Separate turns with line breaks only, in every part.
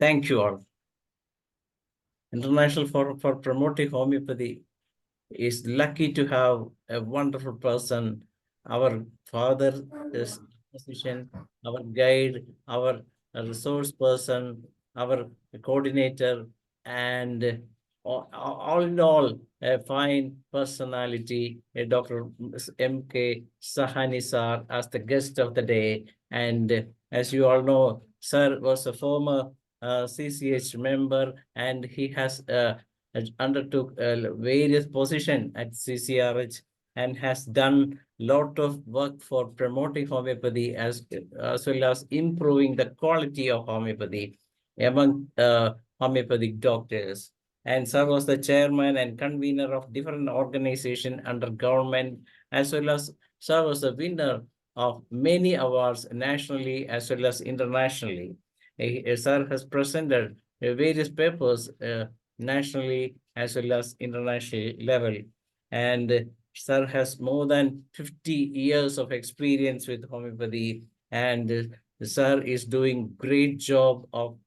Thank you all. International Forum for Promoting Homeopathy is lucky to have a wonderful person. Our father is physician, our guide, our resource person, our coordinator, and all in all, a fine personality, Dr. M.K. Sahani sir, as the guest of the day. And as you all know, sir was a former CCH member, and he has undertook various positions at CCRH and has done lot of work for promoting homeopathy as well as improving the quality of homeopathy among homeopathic doctors. And sir was the chairman and convener of different organizations under government, as well as sir was the winner of many awards nationally as well as internationally. Sir has presented various papers nationally as well as international level. And sir has more than 50 years of experience with homeopathy, and sir is doing great job of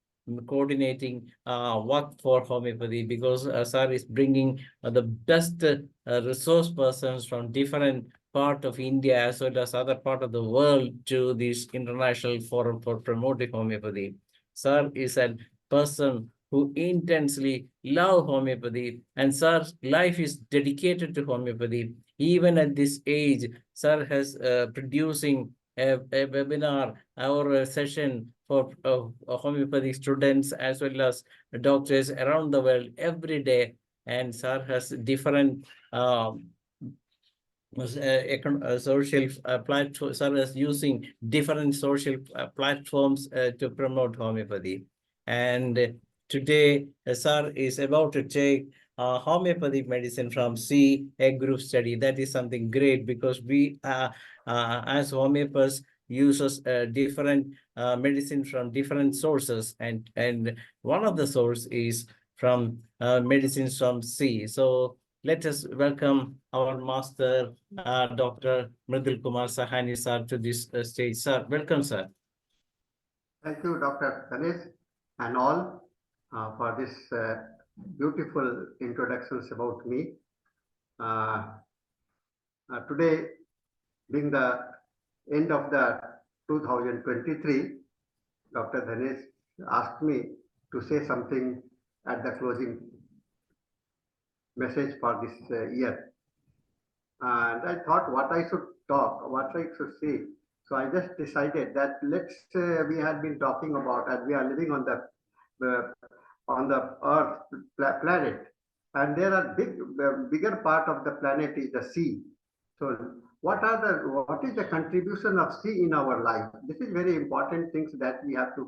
coordinating work for homeopathy, because sir is bringing the best resource persons from different part of India as well as other part of the world to this international forum for promoting homeopathy. Sir is a person who intensely love homeopathy, and sir's life is dedicated to homeopathy. Even at this age, sir has producing a webinar or a session for homeopathic students as well as doctors around the world every day. And sir has different social platforms. Sir is using different social platforms to promote homeopathy. And today, sir is about to take homeopathic medicine from C, a group study. That is something great, because we, as homeopaths, uses different medicine from different sources, and one of the source is from medicines from C. So let us welcome our master, Dr. MRIDUL Kumar Sahani sir, to this stage. Sir, welcome, sir.
Thank you, Dr. Ganesh, and all for this beautiful introductions about me. Today, being the end of the 2023, Dr. Ganesh asked me to say something at the closing message for this year. And I thought what I should talk, what I should say. So I just decided that we had been talking about, as we are living on the Earth planet, and there are bigger part of the planet is the sea. So what is the contribution of sea in our life? This is very important things that we have to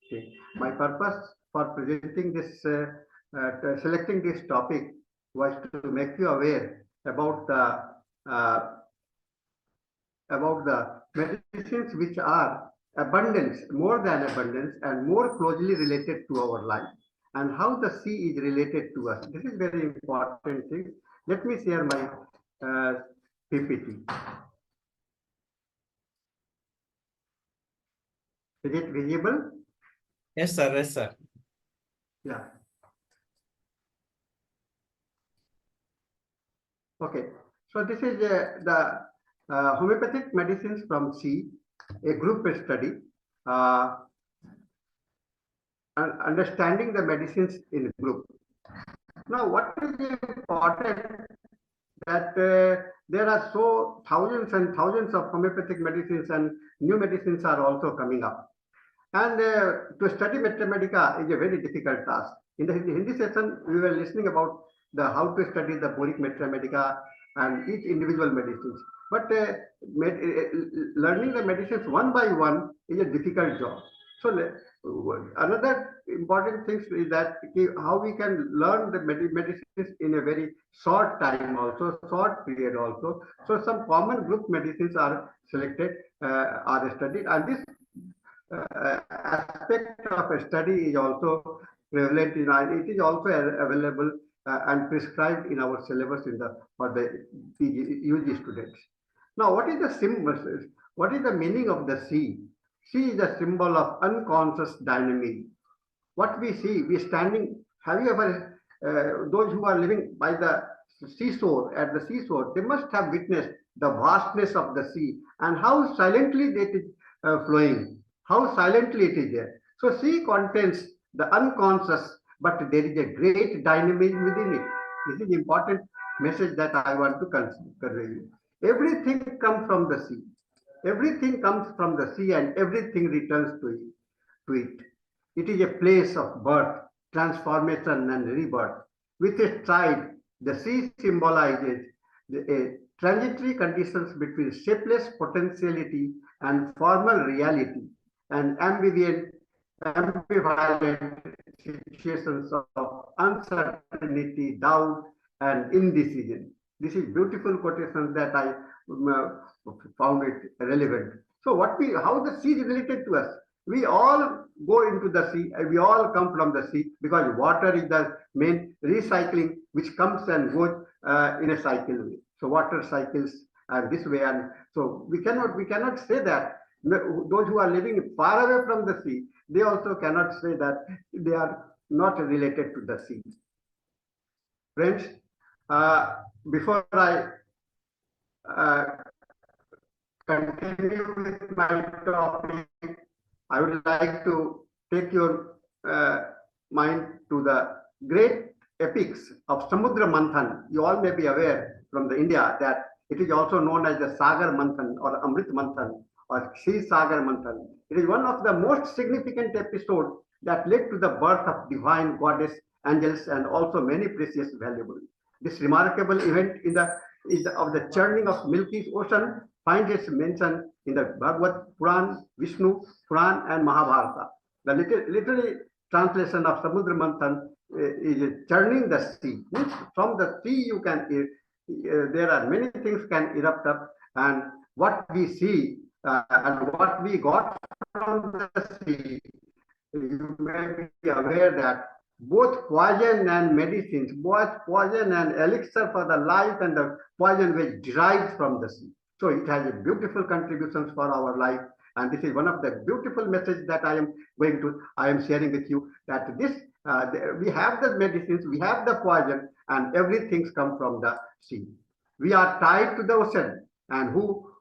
see. My purpose for presenting this, selecting this topic was to make you aware about the medicines which are abundance, more than abundance, and more closely related to our life, and how the sea is related to us. This is very important thing. Let me share my PPT. Is it visible?
Yes, sir. Yes, sir.
Yeah. Okay. So this is the homeopathic medicines from C, a group study, understanding the medicines in group. Now, what is important that there are so thousands and thousands of homeopathic medicines, and new medicines are also coming up. And to study Mathematica is a very difficult task. In the Hindi session, we were listening about how to study the boric Mathematica and each individual medicines. But learning the medicines one by one is a difficult job. So another important thing is that how we can learn the medicines in a very short time also, short period also. So some common group medicines are selected, are studied, and this aspect of a study is also prevalent in our, it is also available and prescribed in our syllabus for the UG students. Now, what is the symbol? What is the meaning of the C? C is a symbol of unconscious dynamism. what we see, we standing. Have you ever, those who are living by the seashore, at the seashore, they must have witnessed the vastness of the sea and how silently it is flowing, how silently it is there. So sea contains the unconscious, but there is a great dynamism within it. This is important message that I want to convey you. Everything comes from the sea. Everything comes from the sea and everything returns to it. It is a place of birth, transformation, and rebirth. With its tide, the sea symbolizes a transitory conditions between shapeless potentiality and formal reality, and ambivalent situations of uncertainty, doubt, and indecision. This is beautiful quotations that I found it relevant. So how the sea is related to us? We all go into the sea, we all come from the sea because water is the main recycling which comes and goes in a cycle way. So water cycles this way, and so we cannot say that those who are living far away from the sea, they also cannot say that they are not related to the sea. Friends, before I continue with my topic, I would like to take your mind to the great epics of Samudra Manthan. You all may be aware from the India that it is also known as the Sagar Manthan or Amrit Manthan or Sea Sagar Manthan. It is one of the most significant episodes that led to the birth of divine goddess, angels, and also many precious valuables. This remarkable event of the churning of Milky Ocean finds its mention in the Bhagavad Puran, Vishnu Puran, and Mahabharata. The literary translation of Samudra Manthan is churning the sea. Means from the sea you can, there are many things can erupt up, and what we see and what we got from the sea, you may be aware that both poison and medicines, both poison and elixir for the life and the poison which derived from the sea. So it has a beautiful contributions for our life, and this is one of the beautiful messages that I am sharing with you, that this we have the medicines, we have the poison, and everything's come from the sea. We are tied to the ocean, and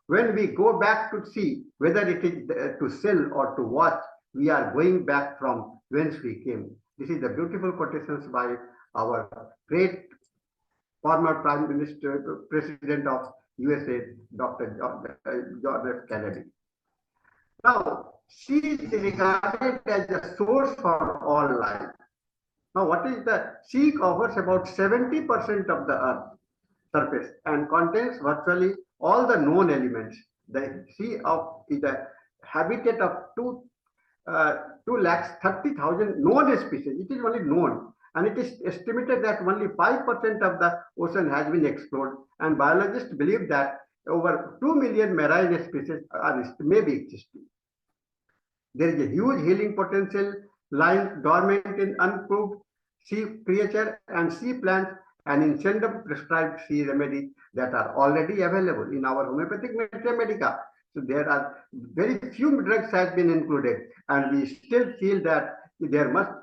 when we go back to sea, whether it is to sell or to watch, we are going back from whence we came. This is the beautiful quotations by our great former Prime Minister, President of USA, Dr. John F. Kennedy. Now, sea is regarded as the source for all life. Now, what is the sea covers about 70% of the Earth surface and contains virtually all the known elements. The sea is the habitat of 230,000 known species. It is only known, and it is estimated that only 5% of the ocean has been explored, and biologists believe that over 2 million marine species may be existing. There is a huge healing potential lying dormant in unproved sea creature and sea plants, and in some prescribed sea remedies that are already available in our homeopathic medica. So there are very few drugs has been included, and we still feel that there are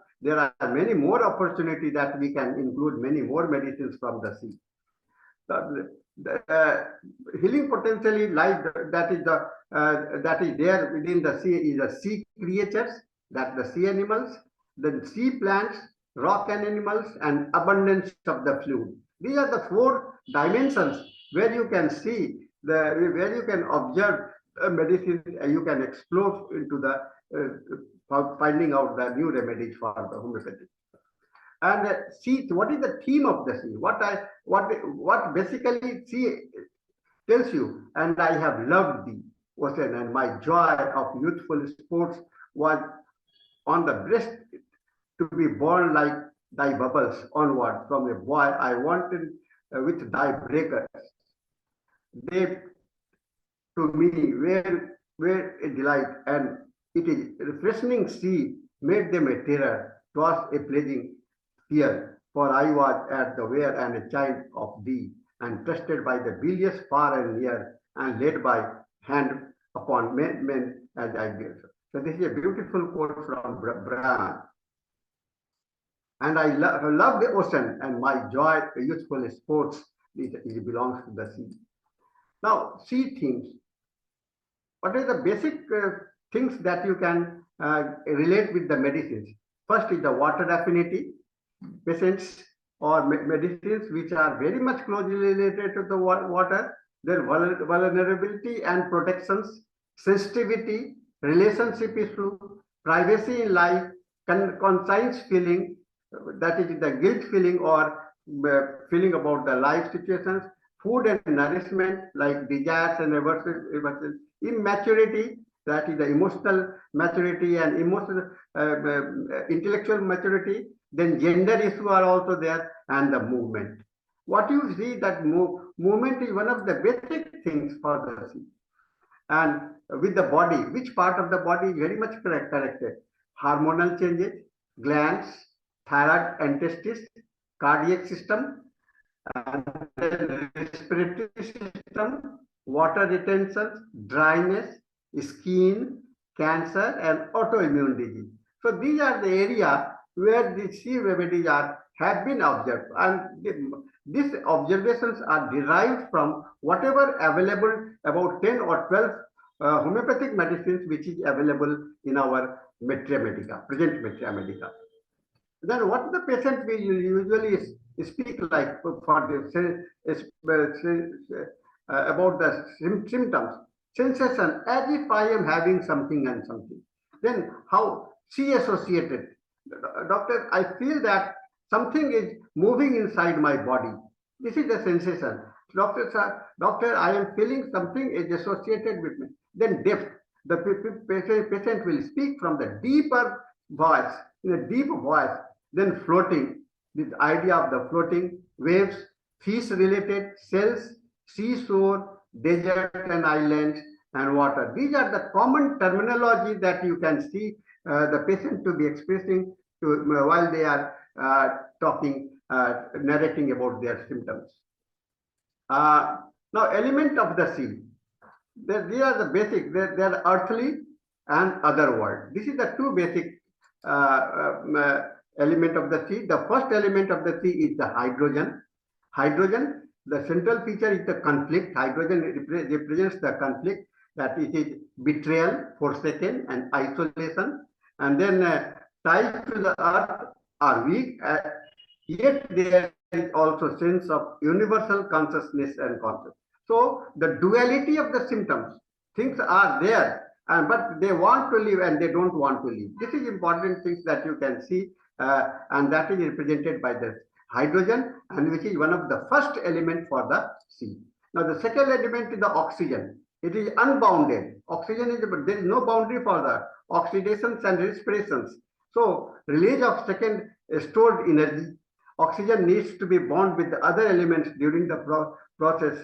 many more opportunities that we can include many more medicines from the sea. The healing potentially lies that is there within the sea is the sea creatures, that the sea animals, the sea plants, rock and animals, and abundance of the fluid. These are the 4 dimensions where you can see where you can observe medicine, you can explore into the finding out the new remedies for the homeopathy. And see, what is the theme of the sea? What basically sea tells you? And I have loved the ocean, and my joy of youthful sports was on the breast to be born like thy bubbles onward. From a boy I wanted with thy breakers. They to me were a delight, and it is refreshing sea made them a terror. 'Twas a pleasing fear, for I was at the wear and a child of thee, and trusted by the bilious far and near, and led by hand upon men as I did. So this is a beautiful quote from Brahman. And I love the ocean, and my joy, useful sports, it belongs to the sea. Now, sea themes. What are the basic things that you can relate with the medicines? First is the water affinity. Patients or medicines which are very much closely related to the water, their vulnerability and protections, sensitivity, relationship issue, privacy in life, conscience feeling, that is the guilt feeling or feeling about the life situations, food and nourishment like desires and aversions, immaturity, that is the emotional maturity and emotional intellectual maturity, then gender issue are also there, and the movement. What you see that movement is one of the basic things for the sea. And with the body, which part of the body is very much corrected? Hormonal changes, glands, thyroid and testis, cardiac system, and then respiratory system, water retention, dryness, skin, cancer, and autoimmune disease. So these are the areas where the sea remedies have been observed, and these observations are derived from whatever available, about 10 or 12 homeopathic medicines which is available in our Metria Medica, present Metria Medica. Then what the patient will usually speak like for the about the symptoms, sensation, as if I am having something and something. Then how she associated, doctor, I feel that something is moving inside my body. This is the sensation. Doctor, sir, doctor, I am feeling something is associated with me. Then depth. The patient will speak from the deeper voice, in a deep voice. Then floating, this idea of the floating, waves, fish-related, cells, seashore, desert and islands, and water. These are the common terminology that you can see the patient to be expressing while they are talking, narrating about their symptoms. Now, element of the sea. These are the basic. They are earthly and other world. This is the two basic element of the sea. The first element of the sea is the hydrogen. Hydrogen, the central feature is the conflict. Hydrogen represents the conflict, that it is betrayal, forsaken, and isolation. And then ties to the earth are weak, yet there is also sense of universal consciousness and concept. So the duality of the symptoms, things are there, but they want to live and they don't want to live. This is important things that you can see, and that is represented by the hydrogen, and which is one of the first element for the sea. Now the second element is the oxygen. It is unbounded. Oxygen is, there is no boundary for the oxidations and respirations. So release of second stored energy. Oxygen needs to be bound with the other elements during the process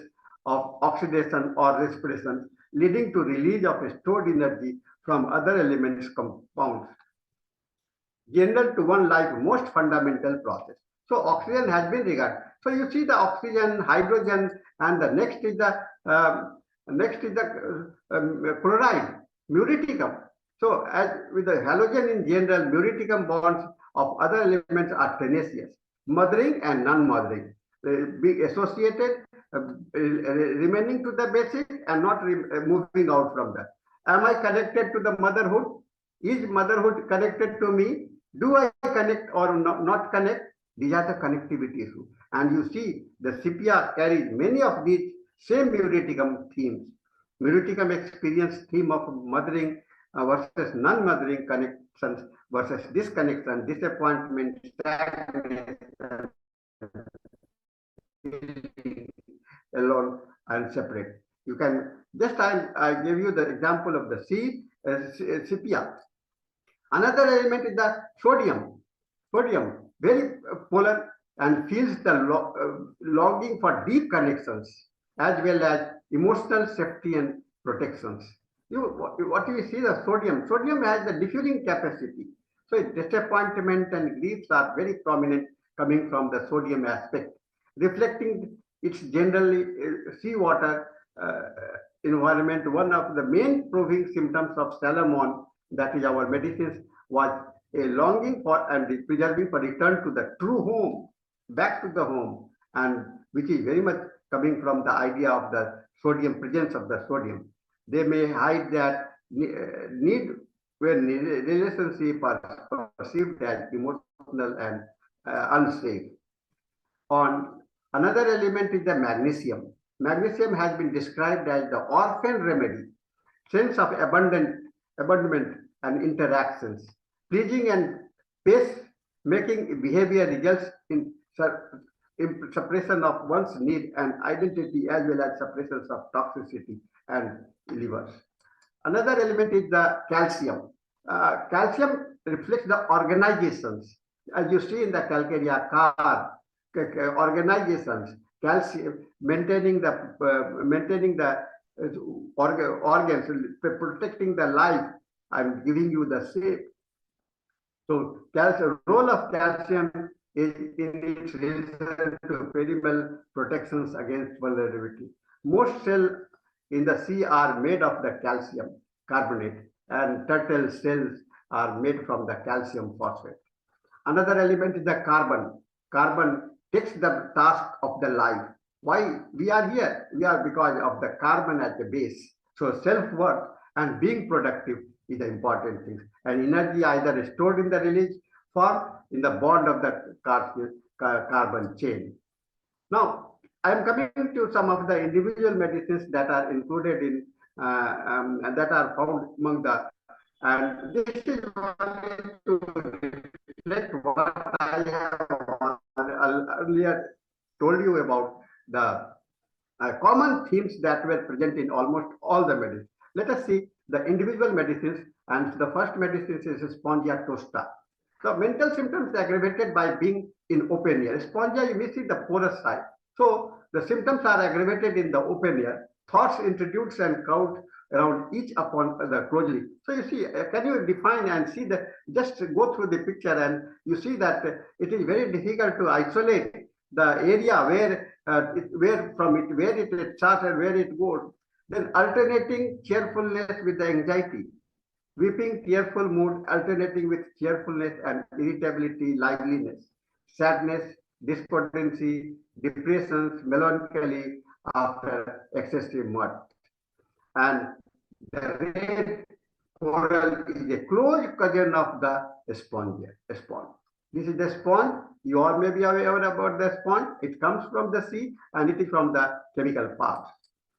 of oxidation or respiration, leading to release of stored energy from other elements compounds. General to one life most fundamental process. So oxygen has been regarded. So you see the oxygen, hydrogen, and the next is the chloride, muriaticum. So as with the halogen in general, muriaticum bonds of other elements are tenacious, mothering and non-mothering, be associated, remaining to the basic and not moving out from that. Am I connected to the motherhood? Is motherhood connected to me? Do I connect or not connect? These are the connectivity issues. And you see the sepia carries many of these same muriaticum themes. Muriaticum experience theme of mothering versus non-mothering connections versus disconnection, disappointment, stagnation, alone and separate. You can just I give you the example of the sea sepia. Another element is the sodium. Sodium, very polar and feels the longing for deep connections as well as emotional safety and protections. What you see the sodium. Sodium has the diffusing capacity. So disappointment and griefs are very prominent coming from the sodium aspect, reflecting its generally seawater environment. One of the main proving symptoms of Salomon, that is our medicines, was a longing for and preserving for return to the true home, back to the home, and which is very much coming from the idea of the sodium, presence of the sodium. They may hide that need when relationship are perceived as emotional and unsafe. On another element is the magnesium. Magnesium has been described as the orphan remedy, sense of abandonment and interactions, pleasing and pace making behavior results in suppression of one's need and identity as well as suppressions of toxicity and livers. Another element is the calcium. Calcium reflects the organizations. As you see in the calcarea car, organizations, calcium, maintaining the organs, protecting the life and giving you the shape. So role of calcium is in its relation to perimeter protections against vulnerability. Most cells in the sea are made of the calcium carbonate, and turtle cells are made from the calcium phosphate. Another element is the carbon. Carbon takes the task of the life. Why we are here? We are because of the carbon at the base. So self-worth and being productive is the important thing. And energy either is stored in the release form in the bond of the carbon chain. Now, I am coming to some of the individual medicines that are included in that are found among the, and this is to reflect what I have earlier told you about the common themes that were present in almost all the medicines. Let us see the individual medicines, and the first medicine is Spongia tosta. So mental symptoms aggravated by being in open air. Spongia, you may see the porous side. So the symptoms are aggravated in the open air. Thoughts introduce and crowd around each upon the closely. So you see, can you define and see that? Just go through the picture and you see that it is very difficult to isolate the area where it starts and where it goes. Then alternating cheerfulness with the anxiety. Weeping, tearful mood, alternating with cheerfulness and irritability, liveliness, sadness, despondency, depressions, melancholy after excessive mirth. And the red coral is a close cousin of the sponge. This is the sponge. You all may be aware about the sponge. It comes from the sea and it is from the chemical parts.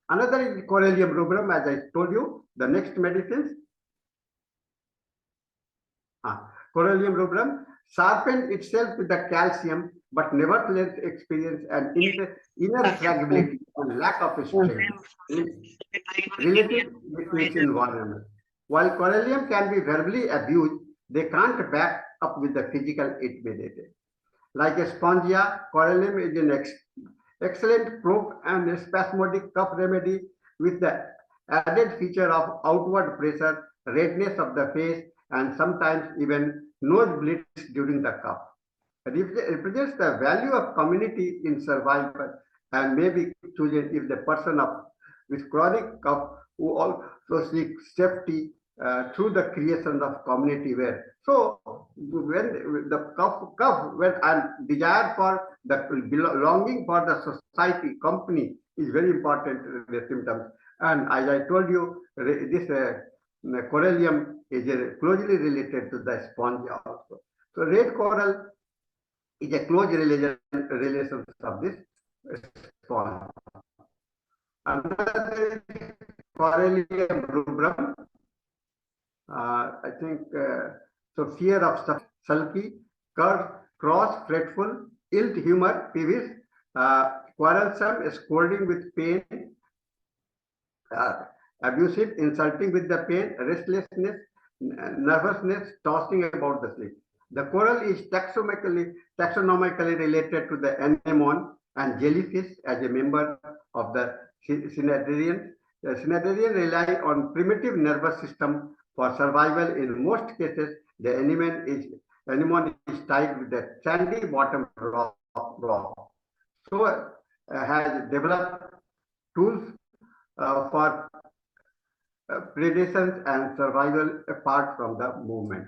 Another is Corallium rubrum, as I told you. The next medicines. Corallium rubrum sharpened itself with the calcium, but nevertheless experienced an inner fragility and lack of strength related with its environment. While corallium can be verbally abused, they can't back up with the physical it mediated. Like a spongia, corallium is an excellent proof and spasmodic cough remedy with the added feature of outward pressure, redness of the face, and sometimes even nosebleeds during the cough. It represents the value of community in survival and may be chosen if the person with chronic cough who also seek safety through the creation of community wear. So when the cough when and desire for the belonging for the society, company is very important the symptoms. And as I told you, this corallium is closely related to the sponge also. So red coral is a close relation of this sponge. Another Corallium rubrum. I think so. Fear of sulky, cross, fretful, ill humor, peevish, quarrelsome, scolding with pain, abusive, insulting with the pain, restlessness, nervousness, tossing about the sleep. The coral is taxonomically related to the anemone and jellyfish as a member of the cnidarian. The cnidarian rely on primitive nervous system for survival. In most cases, the anemone is tied with the sandy bottom rock. So has developed tools for predations and survival apart from the movement.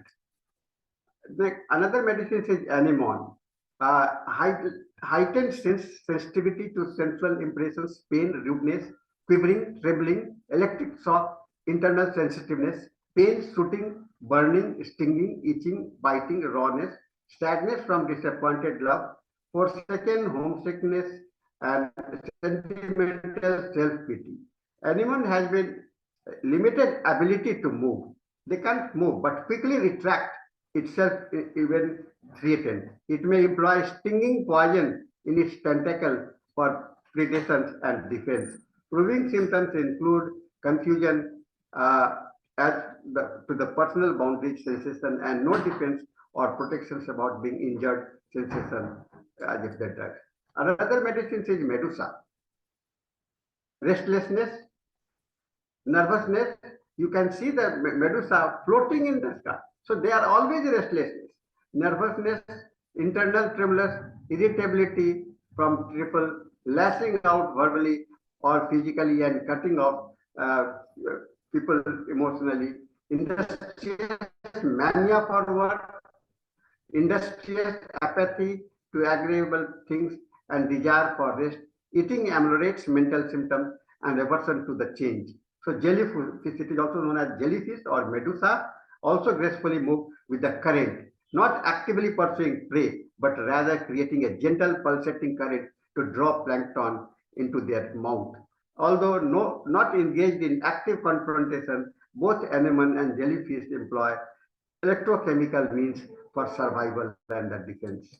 Another medicine is anemone. Heightened sensitivity to central impressions, pain, rudeness, quivering, trembling, electric shock, internal sensitiveness, pain, shooting, burning, stinging, itching, biting, rawness, sadness from disappointed love, forsaken homesickness, and sentimental self-pity. Anyone has been limited ability to move. They can't move, but quickly retract itself even threatened. It may employ stinging poison in its tentacle for predation and defense. Proving symptoms include confusion as to the personal boundary sensation and no defense or protections about being injured sensation as if they died. Another medicine is medusa. Restlessness, nervousness, you can see the medusa floating in the sky. So they are always restlessness, nervousness, internal tremulous, irritability from triple, lashing out verbally or physically and cutting off people emotionally, industrious mania for work, industrious apathy to agreeable things and desire for rest, eating ameliorates mental symptoms and aversion to the change. So jellyfish, it is also known as jellyfish or medusa, also gracefully move with the current, not actively pursuing prey, but rather creating a gentle pulsating current to draw plankton into their mouth. Although not engaged in active confrontation, both anemone and jellyfish employ electrochemical means for survival and the defense.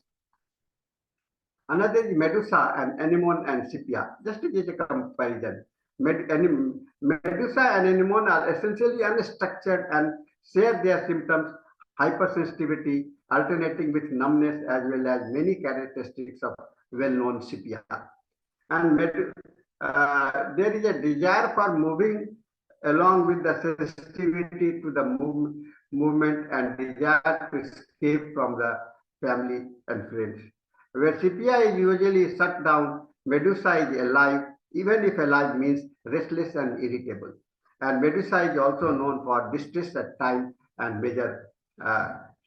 Another is medusa and anemone and sepia. Just to get a comparison, medusa and anemone are essentially unstructured and share their symptoms, hypersensitivity, alternating with numbness as well as many characteristics of well-known sepia. And there is a desire for moving along with the sensitivity to the movement and desire to escape from the family and friends. Where sepia is usually shut down, medusa is alive, even if alive means restless and irritable. And medusa is also known for distress at times and major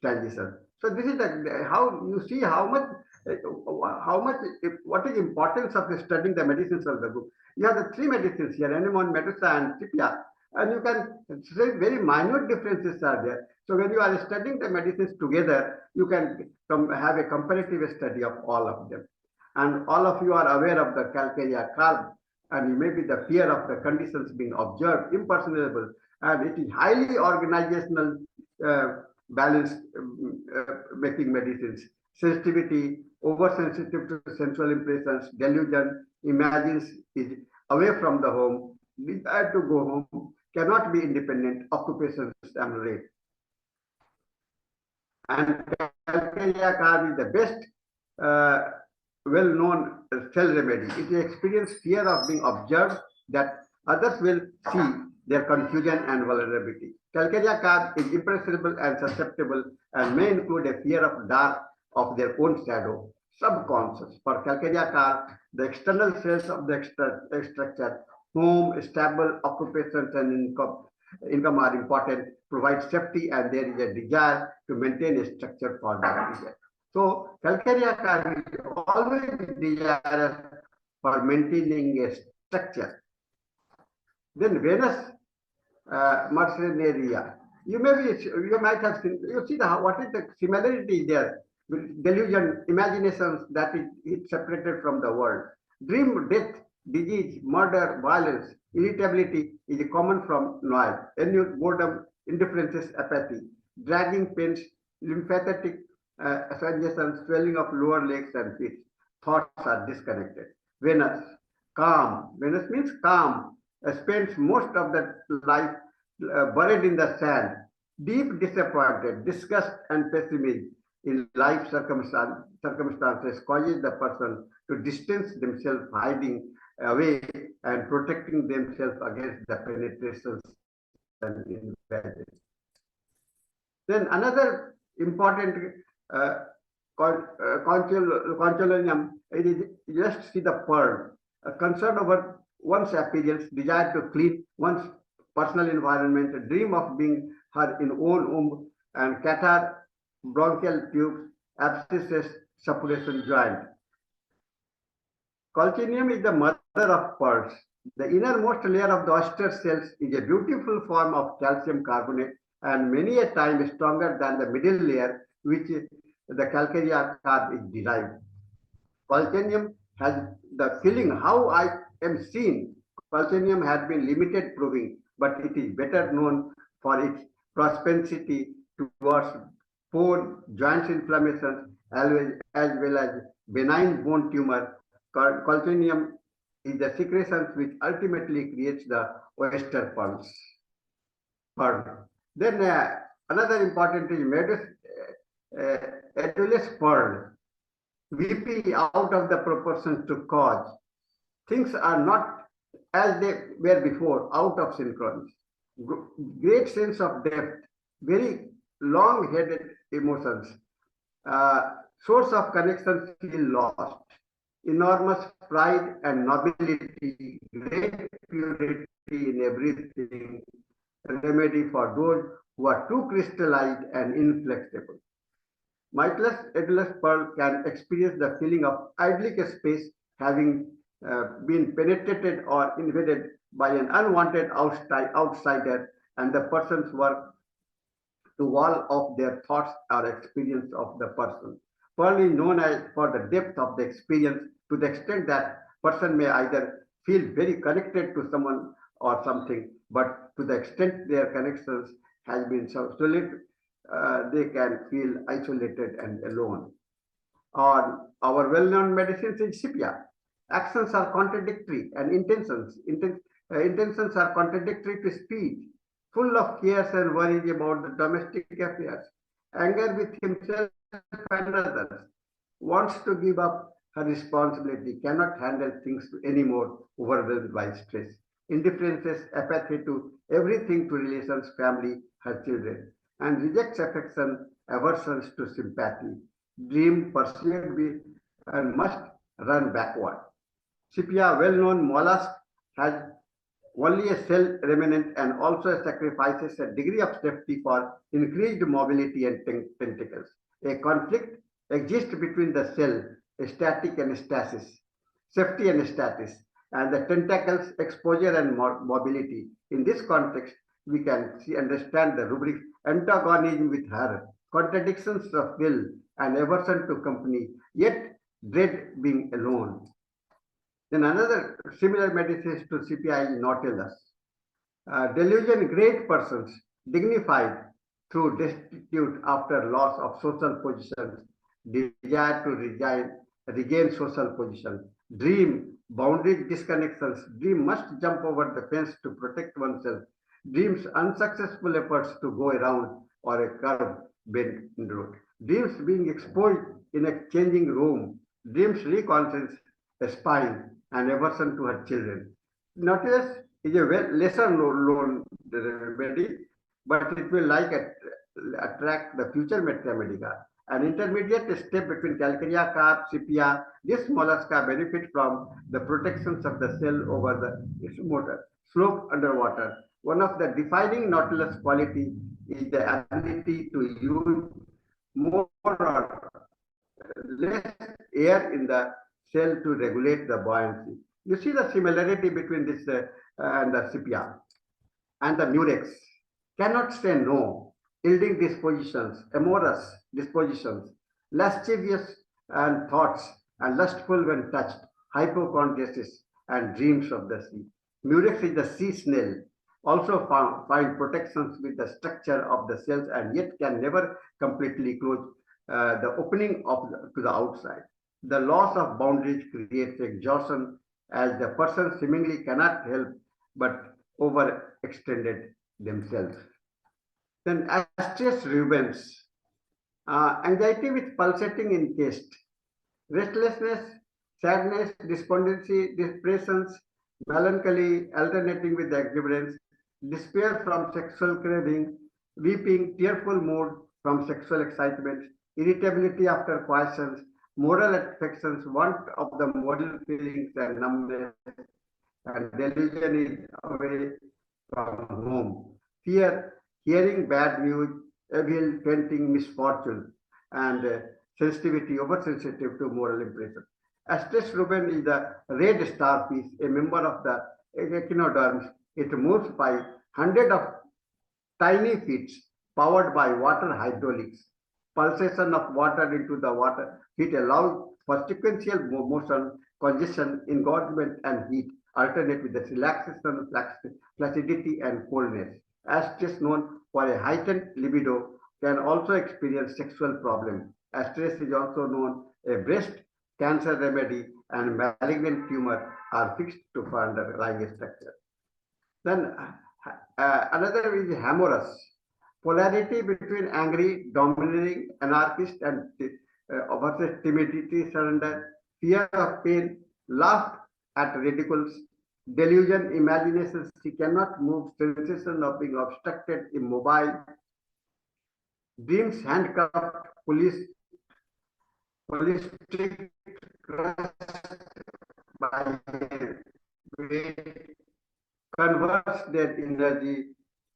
transition. So this is how you see what is importance of studying the medicines of the book. You have the three medicines here, anemone, medusa, and sepia, and you can say very minute differences are there. So when you are studying the medicines together, you can have a comparative study of all of them. And all of you are aware of the calcarea carb, and maybe the fear of the conditions being observed, impersonable, and it is highly organizational, balanced making medicines. Sensitivity, oversensitive to sensual impressions, delusion, imagines is away from the home, desire to go home, cannot be independent, occupations ameliorate. And calcarea carb is the best well-known cell remedy. It experiences fear of being observed that others will see their confusion and vulnerability. Calcarea carb is impressionable and susceptible and may include a fear of dark of their own shadow, subconscious. For calcarea carb, the external cells of the structure, home, stable, occupations, and income are important, provide safety, and there is a desire to maintain a structure for that reason. So calcarea carb is always desirous for maintaining a structure. Then Venus mercenaria. You might have seen. You see what is the similarity there? Delusion, imaginations that is separated from the world. Dream, death, disease, murder, violence, irritability is common from noise. Boredom, indifference, apathy, dragging pains, lymphatic suggestions, swelling of lower legs and feet. Thoughts are disconnected. Venus, calm. Venus means calm. Spends most of the life buried in the sand. Deep disappointed, disgust, and pessimism in life circumstances causes the person to distance themselves, hiding away and protecting themselves against the penetrations and invasion. Then another important conchologium is just see the pearl, a concern over one's appearance, desire to clean one's personal environment, a dream of being her in own womb, and catarrh, bronchial tubes, abscesses, suppuration joint. Colchinium is the mother of pearls. The innermost layer of the oyster cells is a beautiful form of calcium carbonate and many a time stronger than the middle layer, which the calcarea carb is derived. Colchinium has the feeling how I am seen. Colchinium has been limited proving, but it is better known for its propensity towards bone, joints inflammations, as well as benign bone tumor. Colchinium is the secretion which ultimately creates the oyster pearl. Then another important is Edulus pearl. VP out of the proportion to cause. Things are not as they were before, out of synchronous. Great sense of depth, very long-headed emotions. Source of connections feel lost. Enormous pride and nobility, great purity in everything, remedy for those who are too crystallized and inflexible. Mitylus edulus pearl can experience the feeling of idyllic space having been penetrated or invaded by an unwanted outsider, and the person's work to wall off their thoughts or experience of the person. Pearl is known as for the depth of the experience to the extent that person may either feel very connected to someone or something, but to the extent their connections has been so solid, they can feel isolated and alone. Or our well-known medicines in Scipia. Actions are contradictory and intentions are contradictory to speech, full of cares and worries about the domestic affairs, anger with himself and others, wants to give up her responsibility, cannot handle things anymore, overwhelmed by stress, indifferences, apathy to everything, to relations, family, her children, and rejects affection, aversions to sympathy, dream, pursued with, and must run backward. Scipia, well-known mollusk, has only a cell remnant and also sacrifices a degree of safety for increased mobility and tentacles. A conflict exists between the cell, static and stasis, safety and status, and the tentacles, exposure and mobility. In this context, we can understand the rubric antagonism with her, contradictions of will and aversion to company, yet dread being alone. Then another similar medicine to CPI is Nautilus. Delusion, great persons, dignified through destitute after loss of social positions, desire to regain social position, dream, boundary disconnections, dream must jump over the fence to protect oneself, dreams unsuccessful efforts to go around or a curve bent in road, dreams being exposed in a changing room, dreams reconscience, a spine, and aversion to her children. Nautilus is a lesser known remedy, but it will attract the future Metra Medica. An intermediate step between Calcarea carp, Scipia, this mollusca benefit from the protections of the cell over its motor slope underwater. One of the defining Nautilus quality is the ability to use more or less air in the cell to regulate the buoyancy. You see the similarity between this and the Scipia. And the murex cannot say no, yielding dispositions, amorous dispositions, lascivious and thoughts, and lustful when touched, hypochondriasis and dreams of the sea. Murex is the sea snail, also find protections with the structure of the cells and yet can never completely close the opening to the outside. The loss of boundaries creates exhaustion as the person seemingly cannot help but overextended themselves. Then Astrius rubens, anxiety with pulsating in chest, restlessness, sadness, despondency, depressions, melancholy alternating with exuberance, despair from sexual craving, weeping, tearful mood from sexual excitement, irritability after quiescence, moral affections, want of the moral feelings and numbness, and delusion is away from home. Fear, hearing bad news, evil, fainting, misfortune. and sensitivity, oversensitive to moral impression. Asterisk Ruben is the red star piece, a member of the echinoderms. It moves by hundreds of tiny feet powered by water hydraulics. Pulsation of water into the water heat allows for sequential motion, congestion, engorgement, and heat alternate with the relaxation, flaccidity, and coldness. Asterisk known for a heightened libido can also experience sexual problems. Asterisk is also known a breast cancer remedy and malignant tumor are fixed to underlying structure. Then another is amorous. Polarity between angry, domineering, anarchist, and versus timidity, surrender, fear of pain, laugh at ridicules, delusion, imagination. She cannot move, sensation of being obstructed, immobile, dreams handcuffed, police strict, crushed by weight, converts their energy,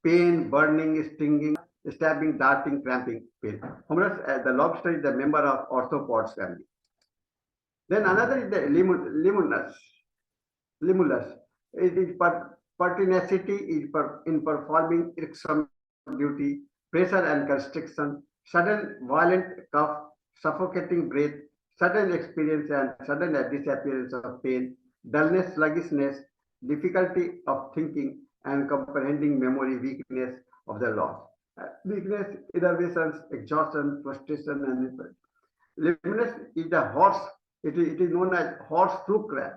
pain, burning, stinging, stabbing, darting, cramping, pain. Homerus, the lobster is a member of arthropods family. Then another is the limulus. It is pertinacity in performing irksome duty, pressure and constriction, sudden violent cough, suffocating breath, sudden experience and sudden disappearance of pain, dullness, sluggishness, difficulty of thinking and comprehending memory, weakness of the loss. Weakness, innervations, exhaustion, frustration, and Limulus is the horse. It is known as horse fruit crab.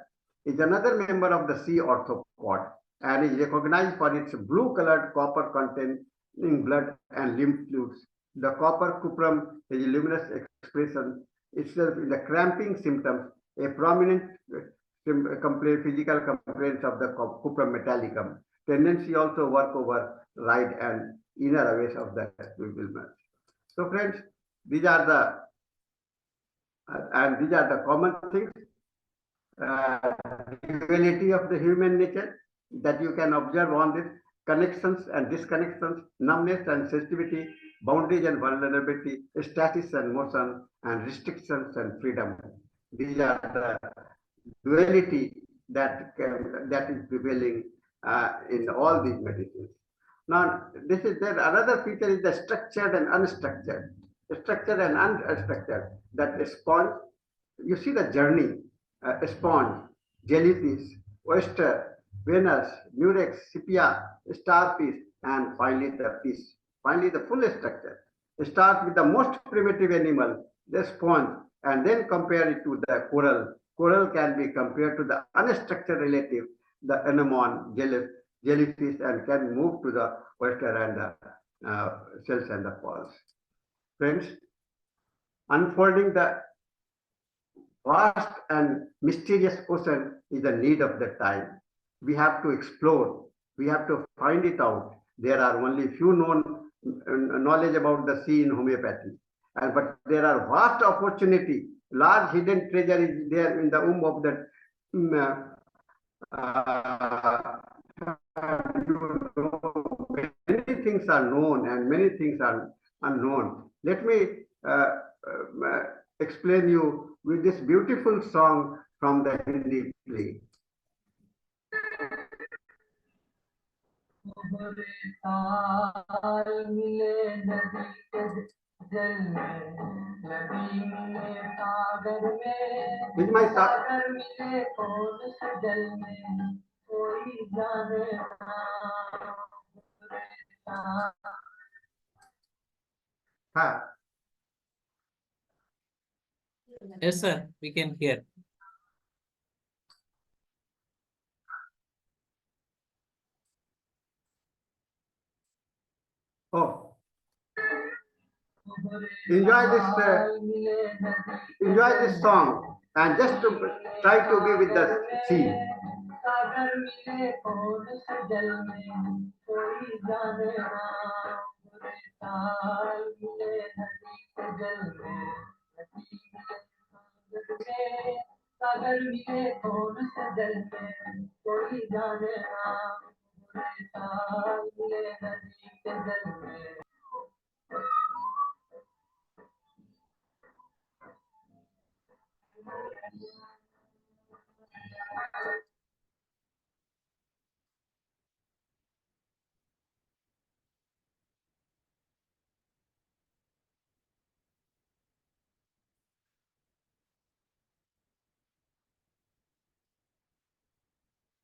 Is another member of the sea arthropod and is recognized for its blue-colored copper containing blood and lymph fluids. The copper cuprum is a luminous expression itself is the cramping symptoms, a prominent physical complaints of the cuprum metallicum. Tendency also work over right and inner aways of the bewilderment. So friends, these are the common things, duality of the human nature that you can observe on this, connections and disconnections, numbness and sensitivity, boundaries and vulnerability, status and motion, and restrictions and freedom. These are the duality that is prevailing in all these medicines. Now, another feature is the structured and unstructured. Structured and unstructured. That sponge, you see the journey, sponge, jellyfish, oyster, Venus, murex, sepia, starfish, and finally the fish. Finally, the full structure. Start with the most primitive animal, the sponge, and then compare it to the coral. Coral can be compared to the unstructured relative, the anemone, jellyfish, and can move to the oyster and the shells and the corals. Friends, unfolding the vast and mysterious ocean is the need of the time. We have to explore. We have to find it out. There are only few known knowledge about the sea in homeopathy, but there are vast opportunity. Large hidden treasure is there in the womb of the many things are known and many things are unknown. Let me explain you with this beautiful song from the Hindi play. Is my
Yes, sir, we can hear.
Oh, enjoy this song and just to try to be with the sea.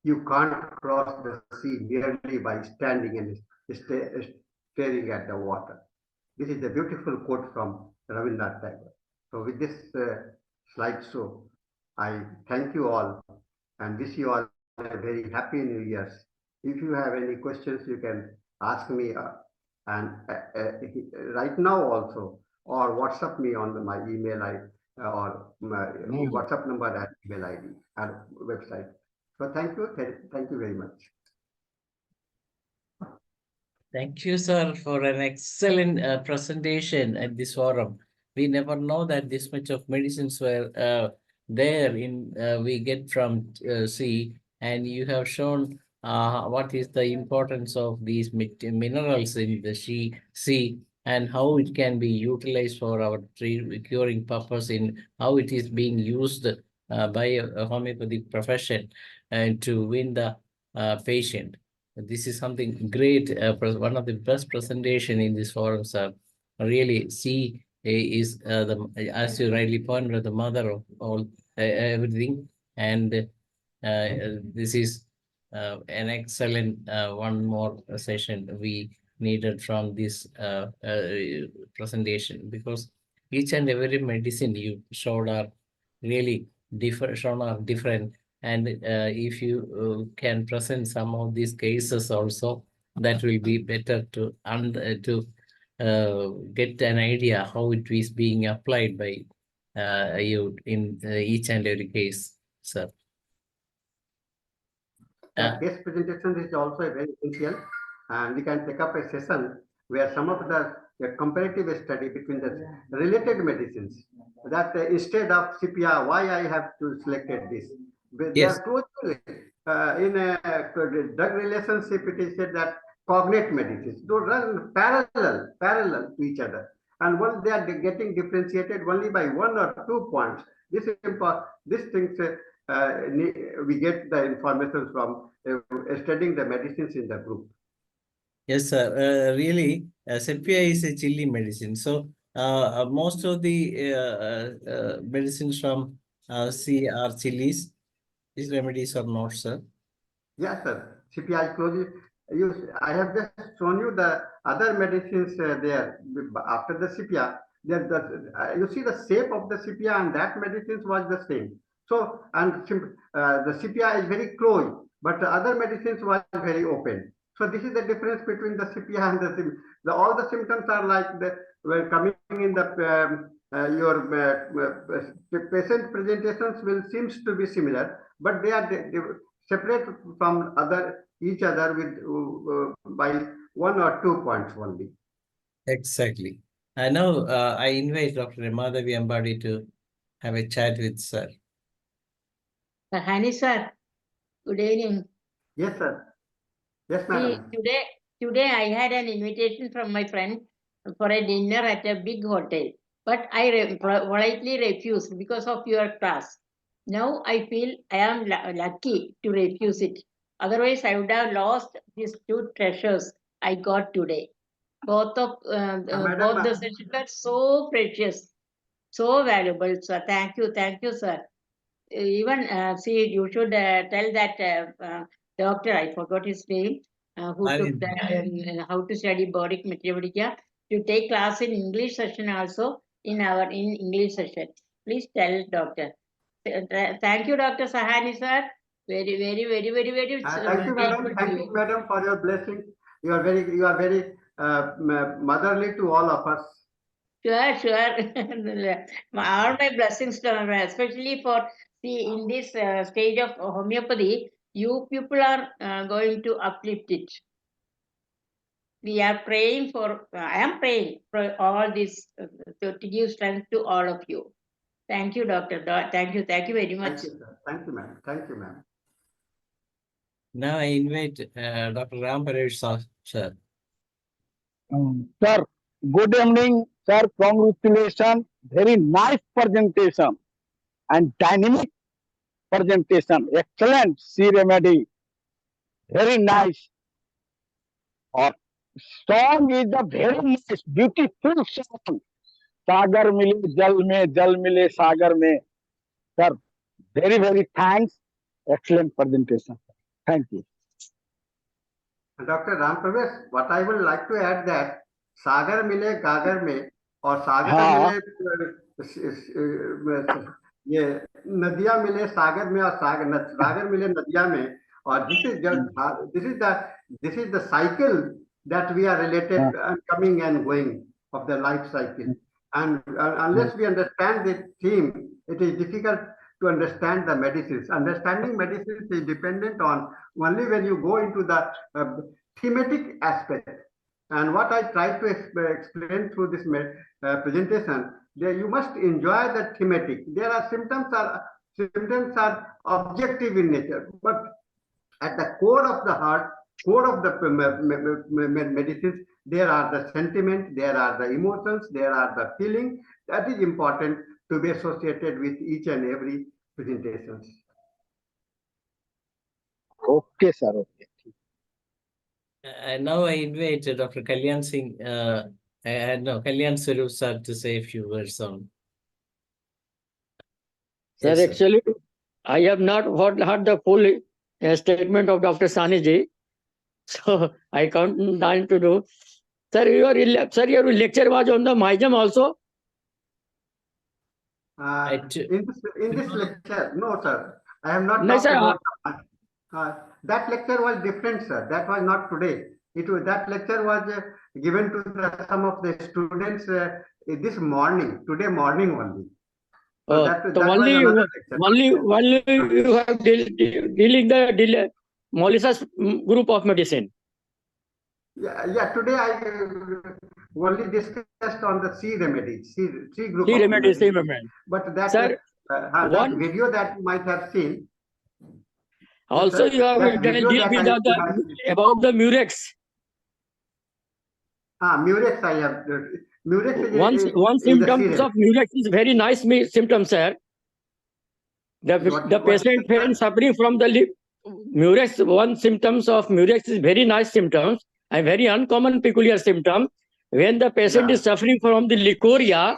You can't cross the sea merely by standing and staring at the water. This is a beautiful quote from Rabindranath Tagore. So with this slideshow, I thank you all and wish you all a very happy New Year's. If you have any questions, you can ask me and right now also, or WhatsApp me on my email or my WhatsApp number and email ID and website. So thank you very much.
Thank you, sir, for an excellent presentation at this forum. We never know that this much of medicines were there in we get from sea, and you have shown what is the importance of these minerals in the sea and how it can be utilized for our curing purpose, in how it is being used by a homeopathic profession and to win the patient. This is something great. One of the best presentation in this forum, sir. Really, C is as you rightly pointed out, the mother of all everything, and this is an excellent one more session we needed from this presentation, because each and every medicine you showed are really different, and if you can present some of these cases also, that will be better to get an idea how it is being applied by you in each and every case, sir.
Case presentation is also a very essential, and we can take up a session where some of the comparative study between the related medicines, that instead of CPR, why I have to selected this. They
Yes.
are closely in a drug relationship. It is said that cognate medicines do run parallel to each other, and when they are getting differentiated only by 1 or 2 points, this things we get the information from studying the medicines in the group.
Yes, sir. Really, sepia is a chili medicine. So most of the medicines from sea are chilies. These remedies are not, sir.
Yes, sir. CPI closes. I have just shown you the other medicines there after the CPI. You see the shape of the CPI, and that medicines was the same. So, and the CPI is very close, but the other medicines was very open. So this is the difference between the CPI and all the symptoms are like were coming in the your patient presentations will seems to be similar, but they are separate from each other with by 1 or 2 points only.
Exactly. I know. I invite Dr. Madhavi Ambadi to have a chat with sir.
Sahani sir, good evening.
Yes, sir. Yes, madam.
Today I had an invitation from my friend for a dinner at a big hotel, but I politely refused because of your class. Now I feel I am lucky to refuse it. Otherwise, I would have lost these 2 treasures I got today. Both the sessions are so precious, so valuable. So thank you, sir. Even see, you should tell that doctor, I forgot his name, who took that how to study body mathematics, to take class in English session also in English session. Please tell doctor. Thank you, Dr. Sahani sir. Very
Thank you, madam. Thank you, madam, for your blessing. You are very motherly to all of us.
Sure. All my blessings, especially for in this stage of homeopathy, you people are going to uplift it. We are praying for. I am praying for all this to give strength to all of you. Thank you, doctor. Thank you very much.
Thank you, sir. Thank you, ma'am. Thank you, ma'am.
Now I invite Dr. Ram Paresh sir.
Sir, good evening, sir. Congratulations. Very nice presentation. and dynamic presentation. Excellent C remedy. Very nice. Or song is a very nice, beautiful song. सागर मिले जल में सागर में. Sir, very thanks. Excellent presentation. Thank you.
Dr. Ram Pravesh, what I would like to add that सागर मिले गागर में और सागर
हाँ.
मिले ये नदियां मिले सागर में और सागर मिले नदियां में. और this is the cycle that we are related coming and going of the life cycle. And unless we understand this theme, it is difficult to understand the medicines. Understanding medicines is dependent on only when you go into the thematic aspect. And what I try to explain through this presentation, you must enjoy the thematic. There are symptoms are objective in nature, but at the core of the heart, core of the medicines, there are the sentiment, there are the emotions, there are the feeling. That is important to be associated with each and every presentations.
Okay, sir. Okay.
Now I invite Dr. Kalyan Singh, Kalyan Swarup sir to say a few words on.
Sir,
Yes,
actually, I have not heard the full statement of Dr. Sahani ji, so I can't time to do. Sir, your lecture was on the MIDUL also.
In this lecture, no, sir. I have not
No,
talked
sir,
about that lecture was different, sir. That was not today. That lecture was given to some of the students this morning, today morning only. So that was another lecture.
only you have dealing the Molissa's group of medicine.
Yeah. Today I only discussed on the C remedies, C group.
C
of
remedies,
remedies.
C remedies.
But that
Sir,
that video that you might have seen.
Also,
Yes,
you have
that video
dealt with about the Murex.
Murex I have. Murex is
One
is
symptoms of Murex is very nice symptom, sir. The patient when suffering from the Murex, one symptoms of Murex is very nice symptoms and very uncommon peculiar symptom. When the patient is suffering from the leukorrhea,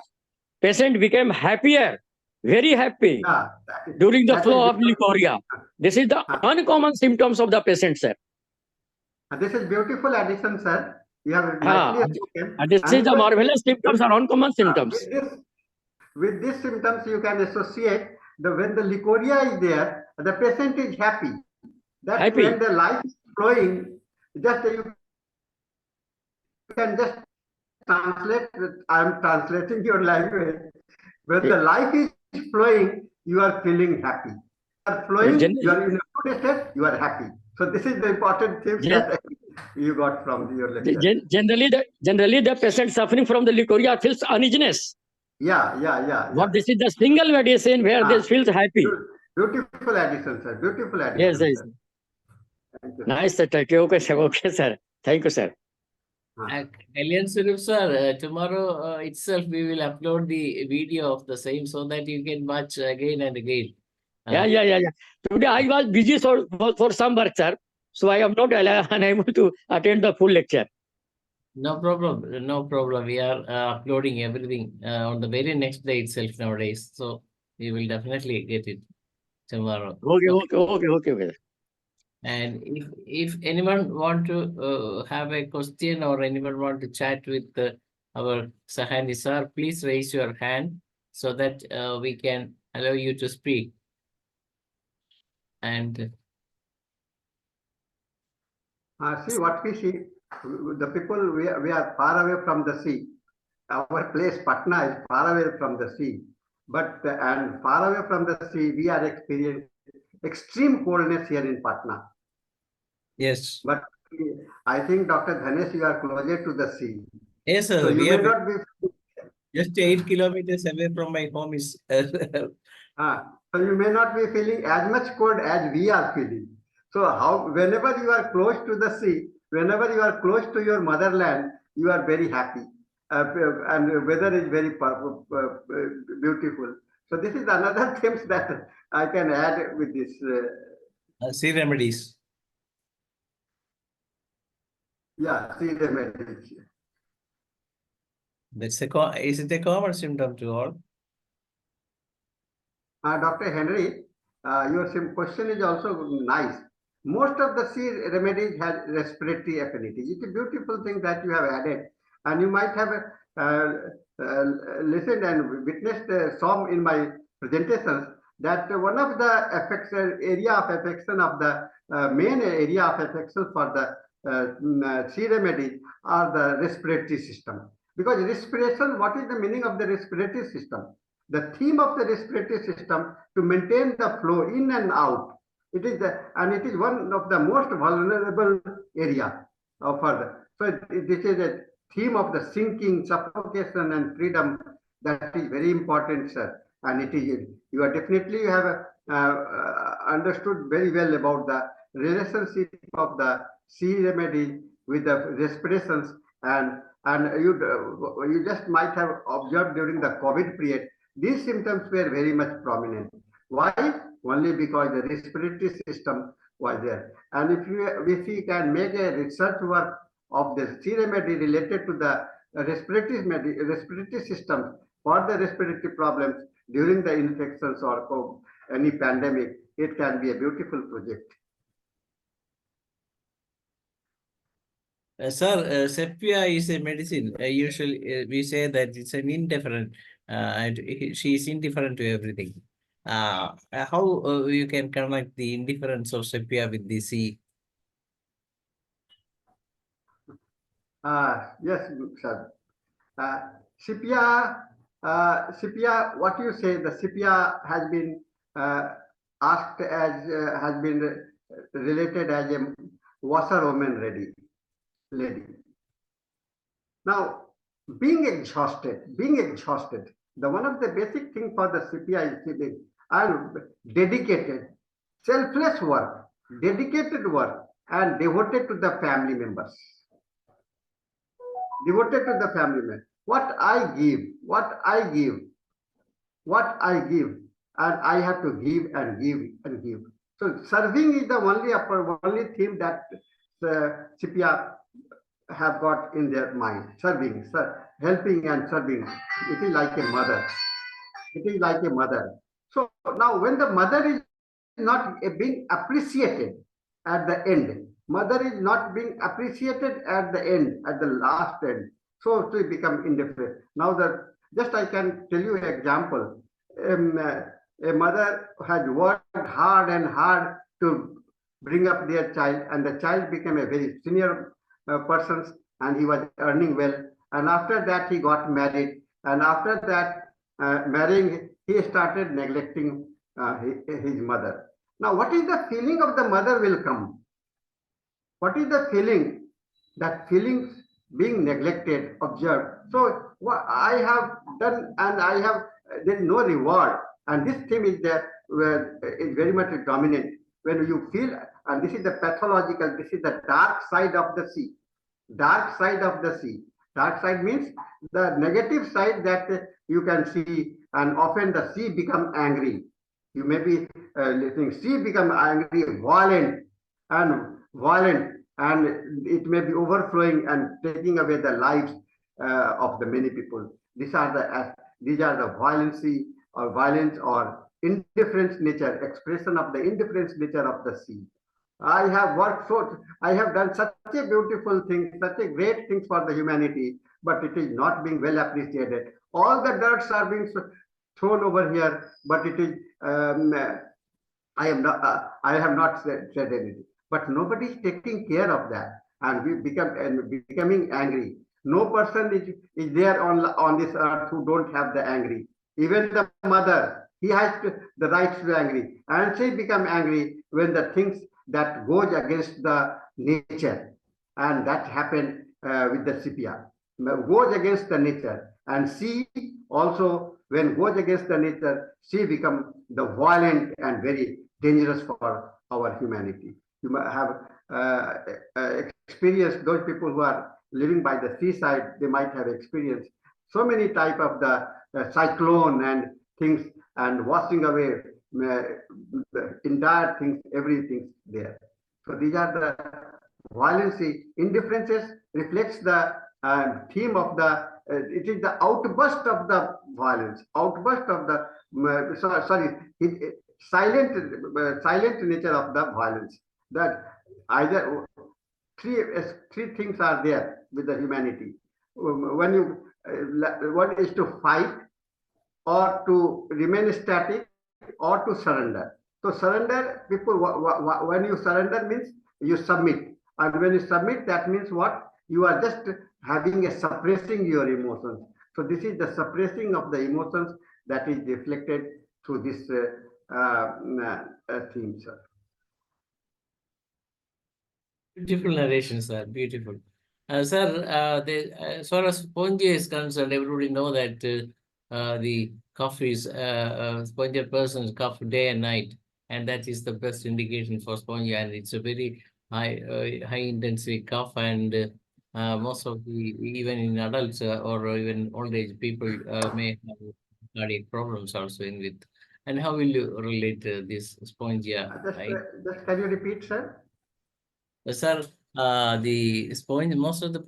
patient became happier, very happy during the flow of leukorrhea. This is the uncommon symptoms of the patient, sir.
This is beautiful addition, sir. You have nicely spoken.
This is the marvelous symptoms are uncommon symptoms.
With these symptoms, you can associate when the leukorrhea is there, the patient is happy. That when the life is flowing, just you can just translate. I am translating your language. When the life is flowing, you are feeling happy. You are flowing, you are in a good state, you are happy. So this is the important thing that you got from your lecture.
Generally, the patient suffering from the leukorrhea feels uneasiness.
Yeah.
What this is the single medicine where they feels happy.
Beautiful addition, sir. Beautiful addition.
Yes. Nice, sir. Okay, sir. Thank you, sir.
Kalyan Swarup sir, tomorrow itself we will upload the video of the same so that you can watch again and again.
Yeah. Today I was busy for some work, sir. So I am not unable to attend the full lecture.
No problem. We are uploading everything on the very next day itself nowadays. So we will definitely get it tomorrow.
Okay.
And if anyone want to have a question or anyone want to chat with our Sahani sir, please raise your hand so that we can allow you to speak. And
see what we see, the people we are far away from the sea. Our place Patna is far away from the sea, and far away from the sea we are experiencing extreme coldness here in Patna.
Yes.
But I think Dr. Dhanesh, you are closer to the sea.
Yes, sir.
So you may not be
just 8 kilometers away from my home is.
So you may not be feeling as much cold as we are feeling. So whenever you are close to the sea, whenever you are close to your motherland, you are very happy, and the weather is very beautiful. So this is another things that I can add with this.
Sea remedies.
Yeah, see the remedies.
That's is it a common symptom to all?
Dr. Henry, your question is also nice. Most of the sea remedies have respiratory affinity. It's a beautiful thing that you have added, and you might have listened and witnessed some in my presentations that one of the area of affection of the main area of affection for the sea remedies are the respiratory system. Because respiration, what is the meaning of the respiratory system? The theme of the respiratory system to maintain the flow in and out. It is one of the most vulnerable area for the. So this is a theme of the sinking, suffocation, and freedom that is very important, sir. And it is you are definitely have understood very well about the relationship of the sea remedy with the respirations and you just might have observed during the COVID period. These symptoms were very much prominent. Why? Only because the respiratory system was there. And if we can make a research work of the sea remedy related to the respiratory system for the respiratory problems during the infections or any pandemic, it can be a beautiful project.
Sir, sepia is a medicine. Usually we say that it's an indifferent, and she is indifferent to everything. How you can connect the indifference of sepia with the sea?
Yes, sir. Sepia, what you say, the sepia has been asked as, has been related as a washerwoman lady. Now, being exhausted, the one of the basic thing for the sepia is and dedicated, selfless work, dedicated work, and devoted to the family members. Devoted to the family members. What I give, and I have to give and give and give. So serving is the only theme that the sepia have got in their mind. Serving, helping and serving. It is like a mother. It is like a mother. So now when the mother is not being appreciated at the end, mother is not being appreciated at the end, at the last end, so to become indifferent. Now just I can tell you an example. A mother has worked hard and hard to bring up their child, and the child became a very senior person, and he was earning well. And after that, he got married, and after that, marrying, he started neglecting his mother. Now, what is the feeling of the mother will come? What is the feeling? That feelings being neglected, observed. So what I have done, and I have, there is no reward. And this theme is there, is very much dominant. When you feel, and this is the pathological, this is the dark side of the sea. Dark side of the sea. Dark side means the negative side that you can see, and often the sea become angry. You may be listening, sea become angry, violent, and it may be overflowing and taking away the lives of the many people. These are the violence or indifference nature, expression of the indifference nature of the sea. I have done such a beautiful thing, such a great thing for the humanity, but it is not being well appreciated. All the dirts are being thrown over here, but it is, I have not said anything. But nobody is taking care of that, and we becoming angry. No person is there on this earth who don't have the angry. Even the mother, he has the right to be angry, and she become angry when the things that goes against the nature, and that happened with the sepia. Goes against the nature, and she also, when goes against the nature, she become the violent and very dangerous for our humanity. You might have experienced, those people who are living by the seaside, they might have experienced so many type of the cyclone and things and washing away the entire things, everything there. So these are the violence. Indifferences reflects the theme of the, it is the outburst of the violence, outburst of the, silent nature of the violence. That either three things are there with the humanity. When you, one is to fight, or to remain static, or to surrender. So surrender, people, when you surrender means you submit. And when you submit, that means what? You are just having a suppressing your emotions. So this is the suppressing of the emotions that is reflected through this theme, sir.
Beautiful narration, sir. Beautiful. Sir, as far as spongia is concerned, everybody know that the cough is spongia person's cough day and night, and that is the best indication for spongia, and it's a very high intensity cough, and most of the, even in adults or even old age people may have cardiac problems also in with. And how will you relate this spongia?
Just can you repeat, sir?
Sir, the sponge, most of the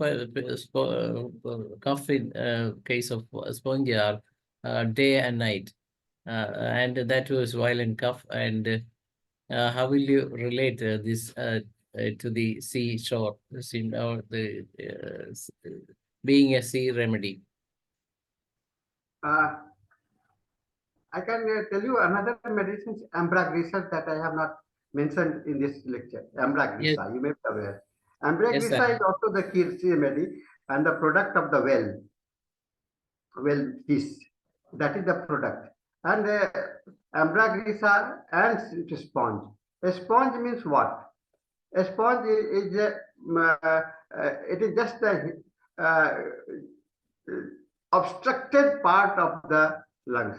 cough in case of spongia are day and night, and that was violent cough. And how will you relate this to the sea shore, or the being a sea remedy?
I can tell you another medicine, ambragrisa, that I have not mentioned in this lecture. Ambragrisa, yes. You may be aware. Ambragrisa, yes, is also the sea remedy and the product of the well fish. That is the product. And ambragrisa and sponge. A sponge means what? A sponge is it is just the obstructed part of the lungs.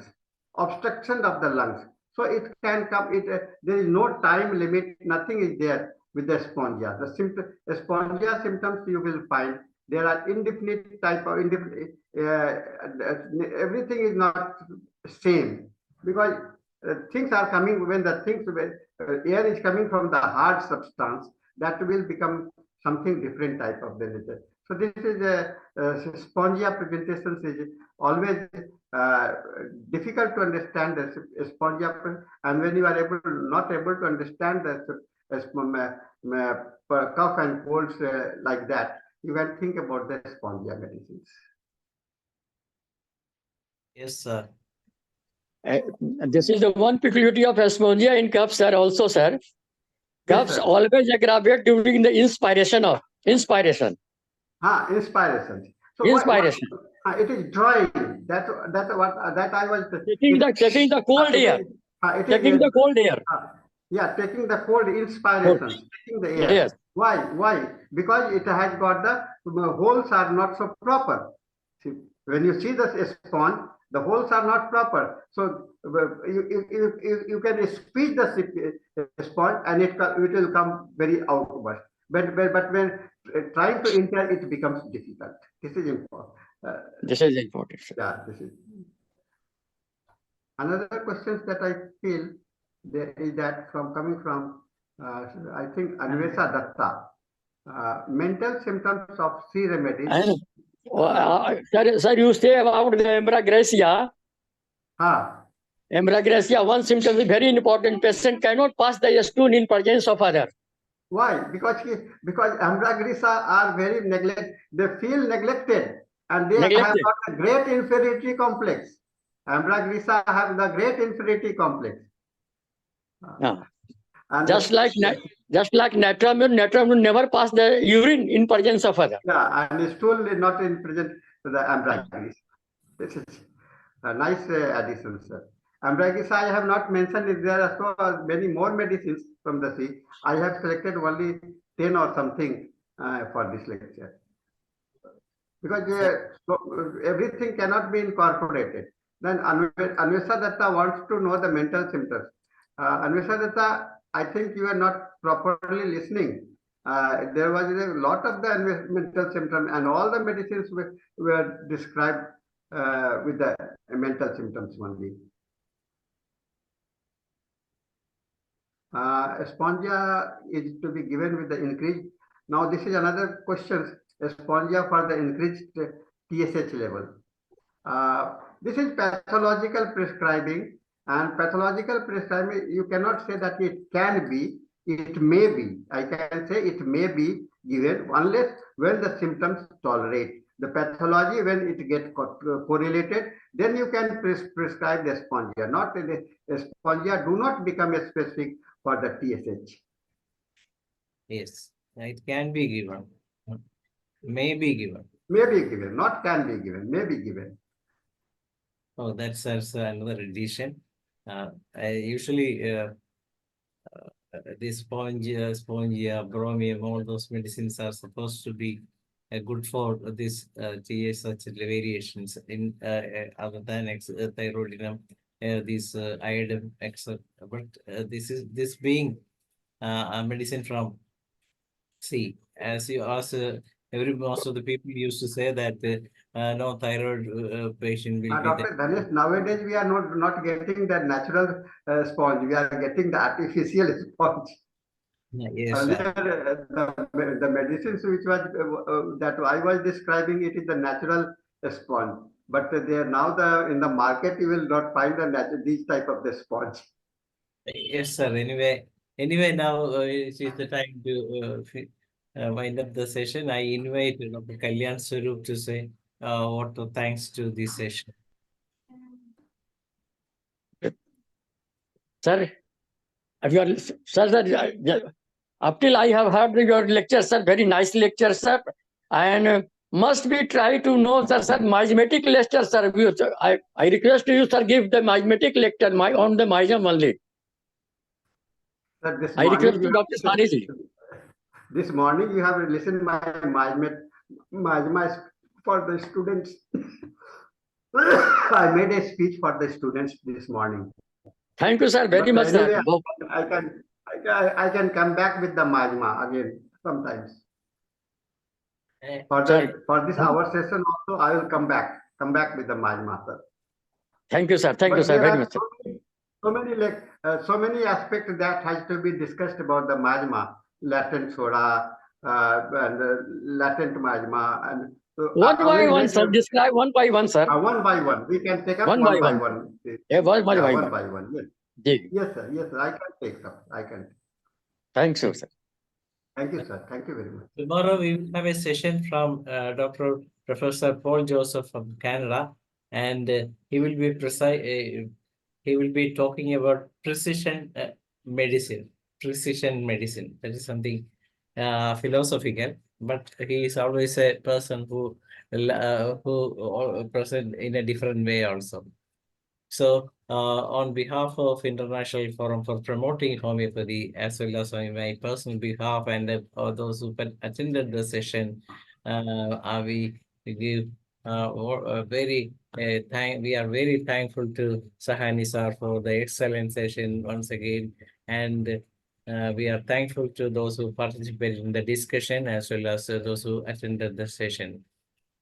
Obstruction of the lungs. So it can come, there is no time limit, nothing is there with the spongia. The spongia symptoms you will find, there are indefinite type of, everything is not same, because things are coming, when the things, air is coming from the hard substance, that will become something different type of the nature. So this is spongia presentation is always difficult to understand the spongia, and when you are not able to understand the cough and colds like that, you can think about the spongia medicines.
Yes, sir.
This is the one peculiarity of spongia in coughs, sir. Also, sir, coughs always aggravate during the inspiration.
Inspiration. So
inspiration.
It is drawing. That's what I was
taking the cold air. Taking the cold air.
Yeah, taking the cold inspirations, taking the air.
Yes.
Why? Because it has got the holes are not so proper. See, when you see the sponge, the holes are not proper. So you can squeeze the sponge and it will come very outward. But when trying to enter, it becomes difficult. This is important.
This is important. Sir.
Yeah, this is. Another questions that I feel there is that coming from I think Anvesa Datta, mental symptoms of sea remedies.
Sir, you say about the embragracia. Embragracia, one symptom is very important. Patient cannot pass the stone in presence of other.
Why? Because ambragrisa are very they feel neglected, and they have got a great inferiority complex. Ambragrisa have the great inferiority complex.
And just like natramine never pass the urine in presence of other.
Yeah, and the stool is not in present to the ambragrisa. This is a nice addition, sir. Ambragrisa I have not mentioned it. There are so many more medicines from the sea. I have selected only 10 or something for this lecture. Because everything cannot be incorporated. Then Anvesa Datta wants to know the mental symptoms. Anvesa Datta, I think you are not properly listening. There was a lot of the mental symptoms, and all the medicines were described with the mental symptoms only. Spongia is to be given with the increased. Now this is another question. Spongia for the increased TSH level. This is pathological prescribing, and pathological prescribing, you cannot say that it can be, it may be. I can say it may be given unless when the symptoms tolerate. The pathology, when it gets correlated, then you can prescribe the spongia. Not the spongia do not become a specific for the TSH.
Yes, it can be given, may be given.
May be given, not can be given, may be given.
Oh, that's also another addition. I usually this spongia, bromium, all those medicines are supposed to be good for this TSH variations in other than thyroidinum, these iodine, etc. But this being a medicine from C, as you asked, most of the people used to say that no thyroid patient will be
Dr. Dhanesh, nowadays we are not getting the natural sponge. We are getting the artificial sponge.
Yes,
Earlier, the medicines which was that I was describing, it is the natural sponge. But there now in the market you will not find these type of the sponge.
yes, sir. Anyway, now it is the time to wind up the session. I invite Dr. Kalyan Swarup to say what thanks to this session.
Sir, up till I have heard your lecture, sir, very nice lecture, sir, and must be try to know, sir, miasmatic lecture, sir. I request you, sir, give the miasmatic lecture on the miasm only.
Sir, this
I request
morning
to Dr. Saniji.
This morning you have listened my for the students. I made a speech for the students this morning.
Thank you, sir, very much,
anyway,
sir.
I can come back with the majma again sometimes. For this hour session also, I will come back with the majma, sir.
Thank you, sir. Thank you, sir, very much.
So many aspects that has to be discussed about the majma, latent soda, and latent majma, and so
one by one, sir. Describe one by one, sir.
One by one. We can take up one by one.
Yeah, one by
one. Yes.
Dig.
Yes, sir. Yes, sir. I can take up. I can.
Thanks, sir.
Thank you, sir. Thank you very much.
Tomorrow we will have a session from Dr. Professor Paul Joseph from Canada, and he will be he will be talking about precision medicine. Precision medicine. That is something philosophical, but he is always a person who present in a different way also. So, on behalf of International Forum for Promoting Homeopathy, as well as on my personal behalf and those who attended the session, we give we are very thankful to Sahani sir for the excellent session once again, and we are thankful to those who participated in the discussion as well as those who attended the session.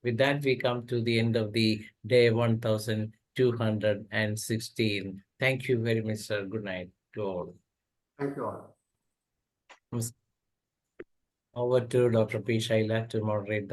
With that, we come to the end of the day 1216. Thank you very much, sir. Good night to all.
Thank you all.
Over to Dr. P. Shaila to moderate the